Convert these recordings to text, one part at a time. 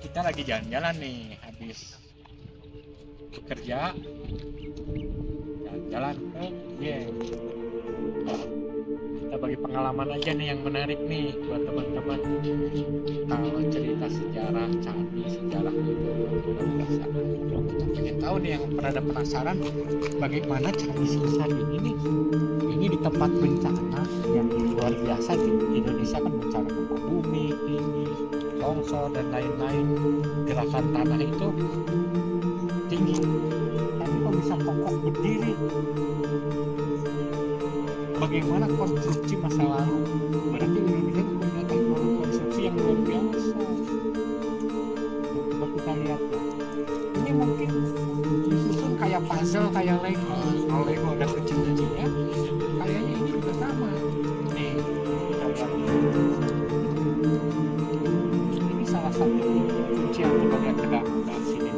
kita lagi jalan-jalan nih habis kerja, jalan-jalan ke Dieng. Kita bagi pengalaman aja nih yang menarik nih buat teman-teman. Kalau cerita sejarah candi, sejarah itu luar biasa. Kita pengen tahu nih, yang pada penasaran bagaimana candi sebesar ini nih. Ini di tempat bencana yang luar biasa di Indonesia kan, bencana gempa bumi, ini longsor dan lain-lain. Gerakan tanah itu tinggi, tapi kok bisa kokoh berdiri? Bagaimana konstruksi masa lalu? Berarti Indonesia punya teknologi konstruksi yang luar biasa. Coba kita lihat ya. Ini mungkin disusun kayak puzzle, kayak Lego. Kalau Lego ada kecil-kecilnya, kayaknya ini juga sama. Nih, kita lihat. Ini salah satu kunci yang kita lihat tegak dari sini.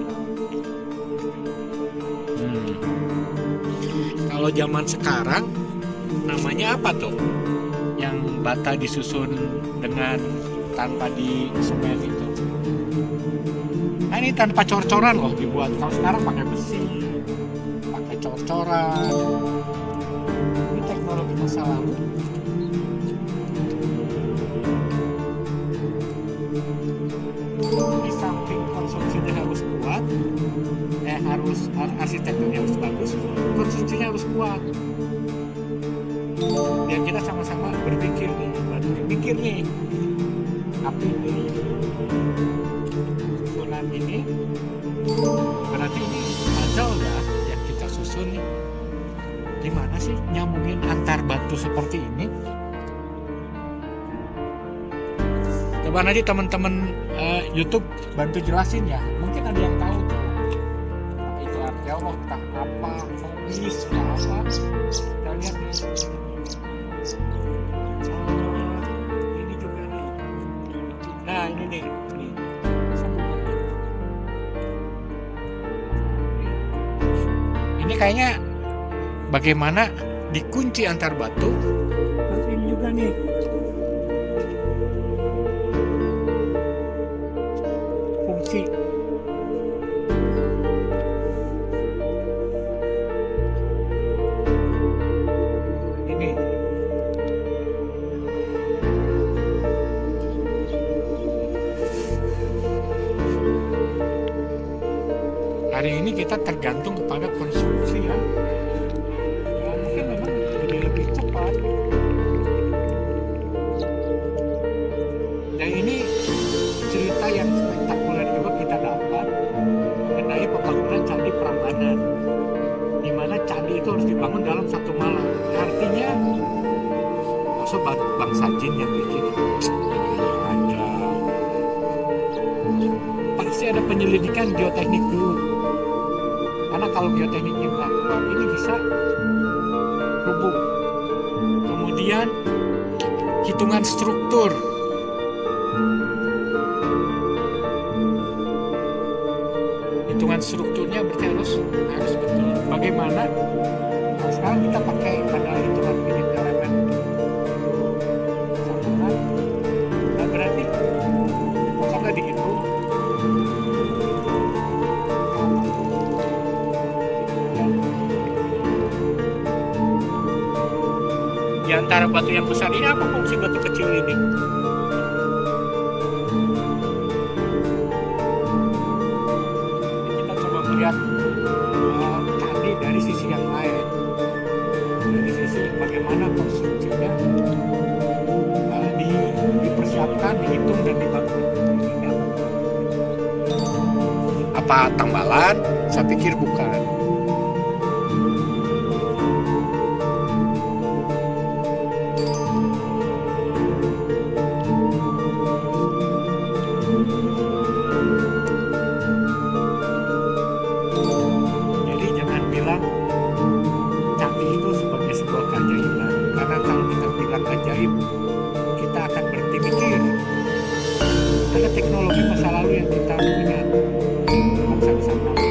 Kalau zaman sekarang namanya apa tuh? Yang bata disusun dengan tanpa di semen itu. Nah, ini tanpa cor-coran loh dibuat. Kalau sekarang pakai besi, pakai cor-coran. Ini teknologi masa lalu. Di samping konstruksinya harus kuat, harus arsitekturnya harus bagus, konstruksinya harus kuat. Biar kita sama-sama berpikir nih, apa ini susunan ini, berarti ini puzzle ya yang kita susun nih. Gimana sih nyambungin antar batu seperti ini? Coba nanti teman-teman YouTube bantu jelasin ya. Mungkin ada yang tahu tuh, entah itu arkeolog, entah apa, nulis, apa. Kita lihat nih. Ini juga nih. Nah ini nih. Ini kayaknya bagaimana dikunci antar batu. Terus ini juga nih. Fungsi. Ini. Hari ini kita tergantung kepada konstruksi ya. Ya mungkin memang jadi lebih cepat. Dan ini cerita yang spektakuler juga kita dapat mengenai pembangunan Candi Prambanan, di mana candi itu harus dibangun dalam satu malam. Artinya, maksud bangsa jin yang bikin ada, pasti ada penyelidikan geoteknik dulu. Karena kalau geotekniknya nggak kuat, ini bisa rubuh. Kemudian hitungan struktur. Hitungan strukturnya berarti harus betul. Bagaimana? Nah, sekarang kita pakai pada hitungan unit elemen sambungan. Nah, berarti kalau dihitung di antara batu yang besar ini, apa fungsi batu kecil ini? Kita coba melihat candi dari sisi yang lain, dari sisi bagaimana konstruksinya dipersiapkan, dihitung dan dibangun. Apa tambalan? Saya pikir bukan. Jadi jangan bilang candi itu sebagai sebuah keajaiban, karena kalau kita bilang ajaib, kita akan berhenti mikir. Ada teknologi masa lalu yang kita punya, bangsa Nusantara.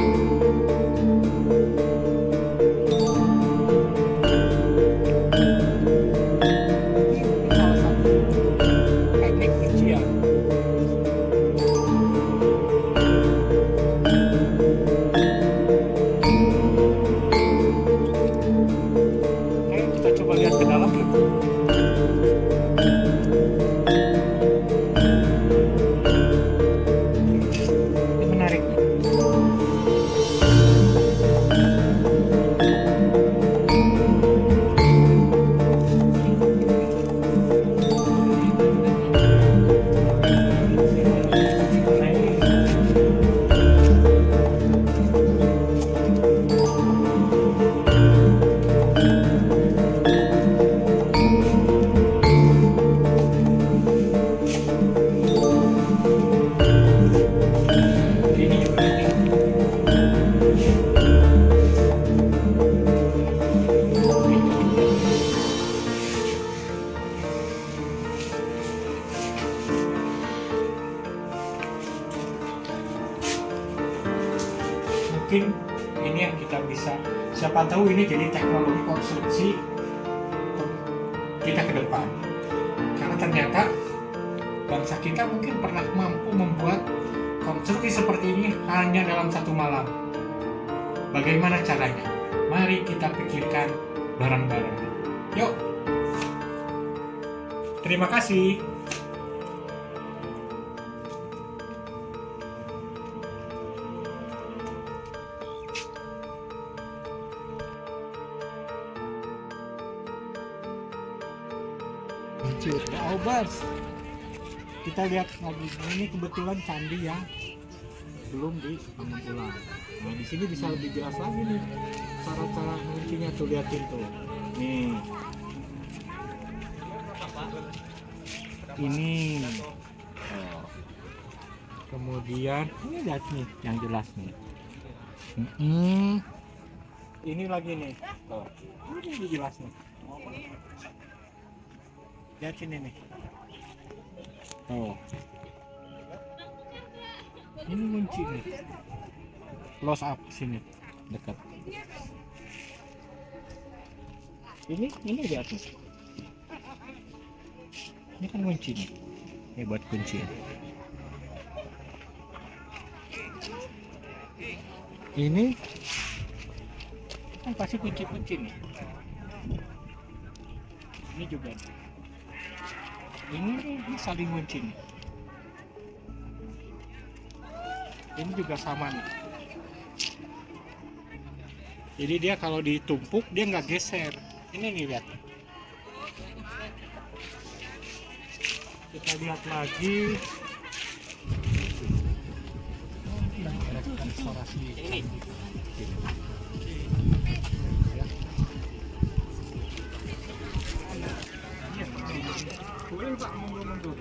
mungkin ini yang kita bisa, siapa tahu ini jadi teknologi konstruksi kita ke depan. Karena ternyata bangsa kita mungkin pernah mampu membuat konstruksi seperti ini hanya dalam satu malam. Bagaimana caranya? Mari kita pikirkan bareng-bareng. Yuk. Terima kasih. Aubers, kita lihat lagi. Ini kebetulan candi yang belum dibangun ulang. Nah, di sini bisa lebih jelas lagi nih cara-cara menguncinya, tuh liatin tuh. Nih. Ini. Oh. Kemudian ini lihat nih yang jelas nih. Ini lagi nih. Tuh. Ini jelas nih. Lihat sini nih. Oh. Ini kunci nih. Close up sini dekat. Ini lihat nih. Ini kan kunci nih. Ini buat kunci. Ini kan pasti kunci-kunci nih. Ini juga. Ini saling kunci nih. Ini juga sama nih. Jadi dia kalau ditumpuk dia nggak geser. Ini nih lihat. Kita lihat lagi. Restorasi ini. Boleh Pak, mundur-mundur.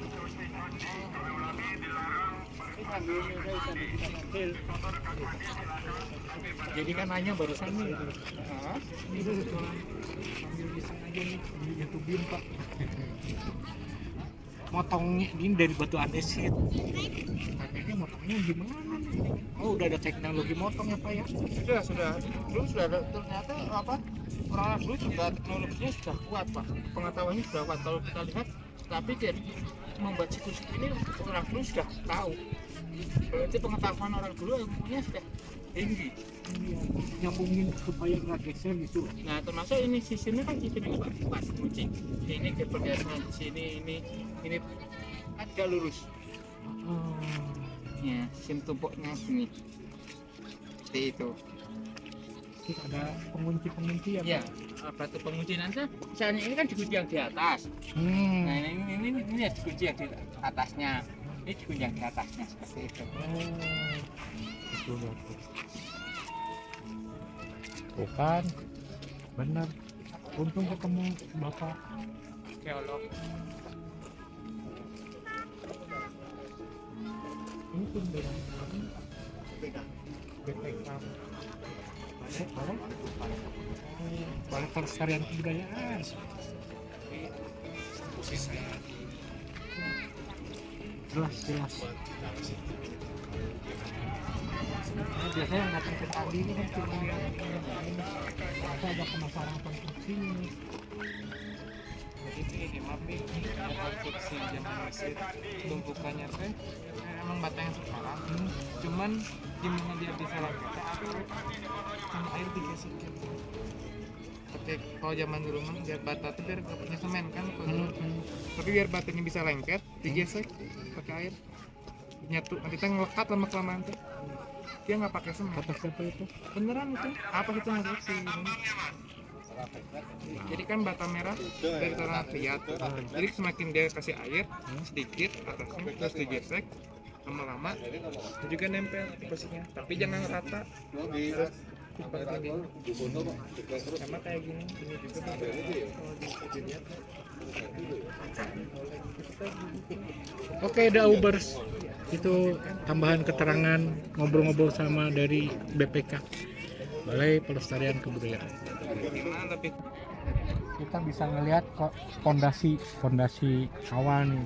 Jadi kan nanya barusan nih. Ini sambil bisa aja nih, YouTubein Pak. Motongnya ini dari batu andesit. Ini motongnya gimana nih? Oh, udah ada teknologi motong ya Pak ya? Sudah. Dulu sudah ada, ternyata apa? Orang dulu juga teknologinya sudah kuat Pak. Pengetahuannya sudah kuat kalau kita lihat. Tapi dari membuat situs ini orang dulu sudah tahu. Berarti pengetahuan orang dulu ilmunya sudah tinggi. Nyambungin supaya nggak geser gitu. Nah termasuk ini sistemnya kan sistem yang kuat kunci. Ini kepercayaan di sini ini kan tidak lurus. Ya sistem tumpuknya sini. Seperti itu. Terus ada pengunci ya. Batu pengunci nanti misalnya ini kan dikunci yang di atas. Nah ini dikunci yang di atasnya. Ini dikunci yang di atasnya seperti itu. Betul. Bukan, benar. Untung ketemu Bapak Geolog. Ini pun dengan BPK. Balai Pelestarian Kebudayaan. Jelas. Nah, biasanya yang datang ke tadi ini kan cuma apa ada pemasaran konstruksinya. Jadi ini mapi konstruksi zaman Mesir tumpukannya teh emang bata yang sekarang. Cuman gimana dia bisa lagi sama air digesekin. Oke, kalau zaman dulu mah biar bata tuh biar nggak punya semen kan tapi biar batanya bisa lengket digesek pakai air nyatu nanti teh ngelekat lama kelamaan tuh dia nggak pakai semen. Kata siapa itu? Beneran itu apa itu nggak sih? Jadi kan bata merah dari tanah liat. Jadi semakin dia kasih air sedikit atasnya terus digesek lama-lama itu juga nempel posisinya. Tapi jangan rata. Terus seperti ini. Sama kayak gini. Ini juga kalau dilihat. Oke, Daubers. Itu tambahan keterangan ngobrol-ngobrol sama dari BPK, Balai Pelestarian Kebudayaan. Kita bisa ngelihat kok fondasi awan.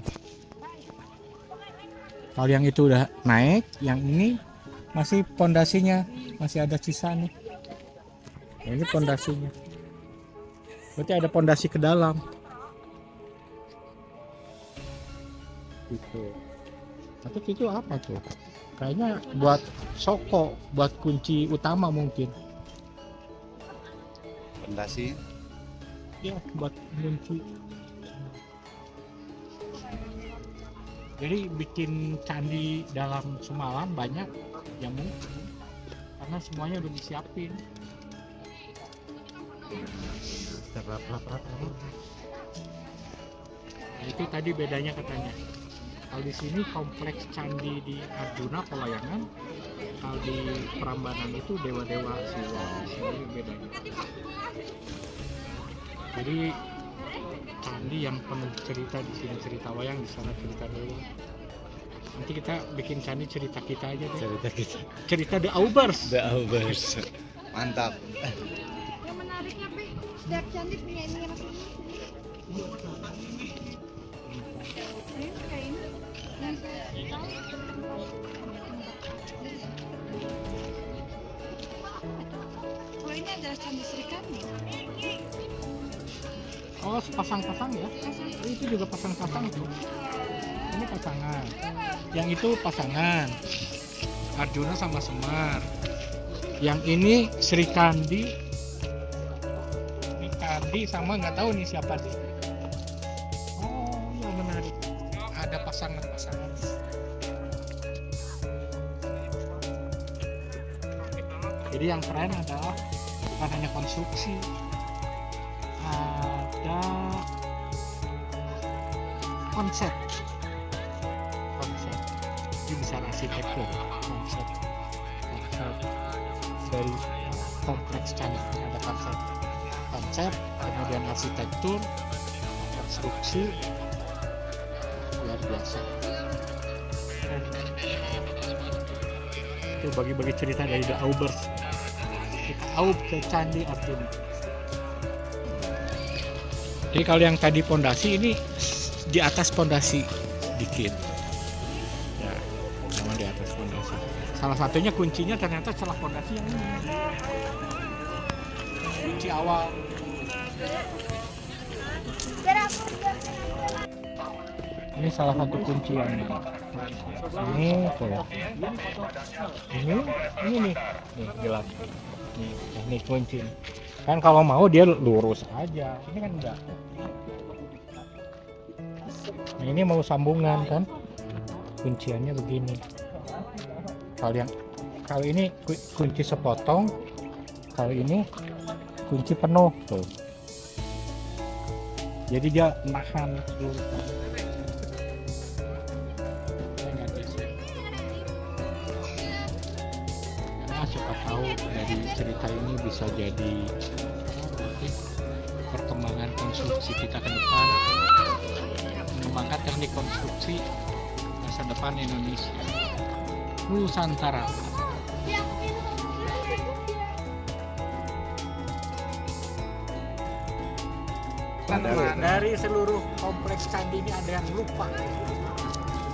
Kalau yang itu udah naik, yang ini masih pondasinya masih ada sisa nih. Nah, ini pondasinya. Berarti ada pondasi ke dalam. Gitu. Tapi itu apa tuh? Kayaknya buat soko, buat kunci utama mungkin. Fondasi. Ya, buat kunci. Jadi bikin candi dalam semalam banyak yang mungkin karena semuanya udah disiapin. Nah, itu tadi bedanya katanya. Kalau di sini kompleks candi di Arjuna Pelayangan, kalau di Prambanan itu dewa-dewa Siwa. Di sini bedanya. Jadi candi yang penuh cerita, di sini cerita wayang, di sana cerita dewa. Nanti kita bikin candi cerita kita aja deh. Cerita kita. Cerita The Aubers. The Aubers. Mantap. Yang menariknya Pe, setiap candi punya ininya masing-masing. Ini kayak ini. Yang saya tahu. Oh ini adalah candi Sri Kandi. Oh, pasang-pasang ya? Oh, itu juga pasang-pasang tuh. Ini pasangan. Yang itu pasangan. Arjuna sama Semar. Yang ini Sri Kandi. Sri Kandi sama nggak tahu nih siapa sih. Oh, ya menarik. Ada pasangan-pasangan. Jadi yang keren adalah bukan hanya konstruksi, ada konsep ini bisa arsitektur, konsep dari kompleks candi ada konsep kemudian arsitektur, konstruksi, luar biasa. Itu bagi-bagi cerita dari The Aubers. Kita aub ke Candi Arjuna. Jadi kalau yang tadi pondasi ini di atas pondasi dikit. Ya, sama di atas pondasi. Salah satunya kuncinya ternyata celah pondasi yang ini. Kunci awal. Ini salah satu kunci yang ini tuh. Ini nih jelas. Ini kunci. Kan kalau mau dia lurus aja. Ini kan enggak. Nah, ini mau sambungan kan? Kunciannya begini. Kalau ini kunci sepotong, kalau ini kunci penuh tuh. Jadi dia nahan dulu. Siapa tahu dari cerita ini bisa jadi perkembangan konstruksi kita ke depan, mengembangkan teknik konstruksi masa depan Indonesia Nusantara. Nah, dari seluruh kompleks candi ini ada yang lupa,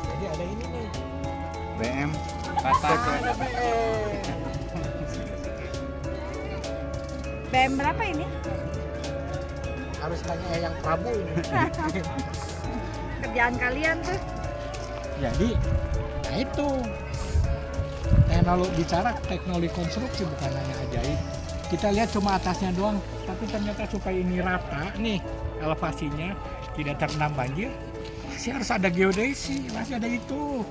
jadi ada ini nih BM. ada BM. BM berapa ini? Harus tanya yang Prabu ini. Kerjaan kalian tuh. Jadi, nah itu teknologi bicara teknologi konstruksi bukan hanya ajaib. Kita lihat cuma atasnya doang, tapi ternyata supaya ini rata nih elevasinya tidak terendam banjir, masih harus ada geodesi, masih ada itu.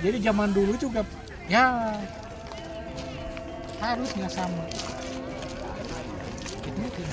Jadi zaman dulu juga ya harusnya sama. Gitu.